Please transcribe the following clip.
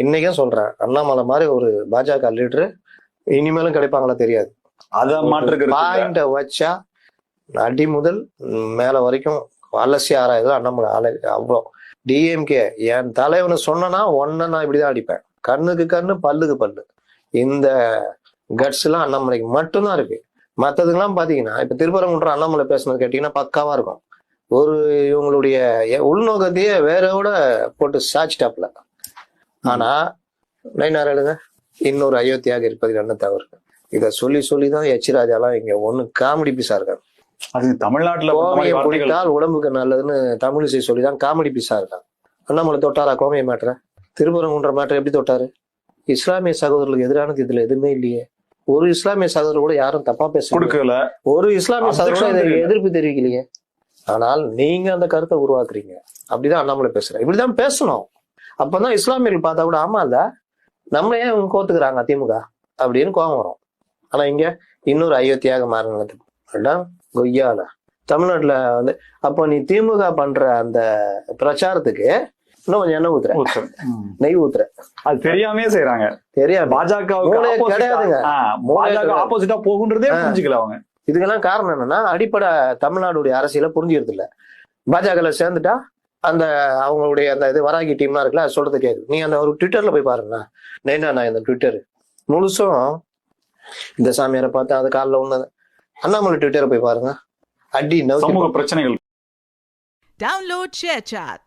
இன்னைக்கும் சொல்றேன், அண்ணாமலை மாதிரி ஒரு பாஜக லீடரு இனிமேலும் கிடைப்பாங்களா தெரியாது. அத மாற்றுக்கிறது பாயிண்ட வச்சா அடி முதல் மேல வரைக்கும் அலசி ஆராயுது அண்ணாமலை அவ்வளோ. டிஎம்கே என் தலைவனு சொன்னா ஒன்ன நான் இப்படிதான் அடிப்பேன், கண்ணுக்கு கண்ணு பல்லுக்கு பல்லு. இந்த கட்ஸ் எல்லாம் அண்ணாமலைக்கு மட்டும்தான் இருக்கு. மற்றதுக்கெல்லாம் பாத்தீங்கன்னா இப்ப திருப்பரங்குன்றம் அண்ணாமலை பேசுனது கேட்டீங்கன்னா பக்காவா இருக்கும். ஒரு இவங்களுடைய உள்நோக்கத்தையே வேறோட போட்டு சாச்சிட்டாப்ல. ஆனா நைனார் எழுங்க, இன்னொரு அயோத்தியாக இருப்பதில் என்ன தவறு? இத சொல்லி சொல்லிதான் எச்ராஜாலாம் இங்க ஒண்ணு காமெடி பீஸா இருக்காங்க. அது தமிழ்நாட்டுல கோமையை பிடித்தால் உடம்புக்கு நல்லதுன்னு தமிழிசை சொல்லிதான் காமெடி பீஸா இருக்காங்க. அண்ணாமலை தொட்டாரா கோமையை மேட்ற? திருப்பரங்குன்ற மேட்ற எப்படி தொட்டாரு? இஸ்லாமிய சகோதரர்களுக்கு எதிரானது இதுல எதுவுமே இல்லையே. ஒரு இஸ்லாமிய சகோதரர் கூட யாரும் தப்பா பேசல, ஒரு இஸ்லாமிய சகோதரர் எதிர்ப்பு தெரிவிக்கலையே. ஆனால் நீங்க அந்த கருத்தை உருவாக்குறீங்க. அப்படிதான் அண்ணாமலை பேசுறேன், இப்படிதான் பேசணும். அப்பதான் இஸ்லாமியர்கள் பார்த்தா கூட ஆமா இல்ல நம்ம ஏன் இவங்க கோத்துக்கிறாங்க திமுக அப்படின்னு கோபம் வரும். ஆனா இங்க இன்னொரு அயோத்தியாக மாறினது கொய்யால தமிழ்நாட்டுல வந்து அப்போ நீ திமுக பண்ற அந்த பிரச்சாரத்துக்கு இன்னும் கொஞ்சம் எண்ணெய் ஊத்துற, நெய் ஊத்துற. அது தெரியாமே செய்யறாங்க. தெரியாது, பாஜக கிடையாதுங்க, ஆப்போசிட்டா போகுன்றதே புரிஞ்சுக்கல அவங்க. இதுக்கெல்லாம் காரணம் என்னன்னா அடிப்படை தமிழ்நாடுடைய அரசியலை புரிஞ்சுக்கிறது இல்ல. பாஜகல சேர்ந்துட்டா அந்த அவங்களுடைய அந்த இது வராகி டீம்லாம் இருக்குல்ல, அது சொல்றது கேட்குது. நீ அந்த ஒரு ட்விட்டர்ல போய் பாருங்க, நான் இந்த ட்விட்டர் முழுசும் இந்த சாமியாரை பார்த்து அது காலில் ஒண்ணு. அண்ணாமலை ட்விட்டரை போய் பாருங்க, அடி சமூக பிரச்சனைகள். Download ShareChat.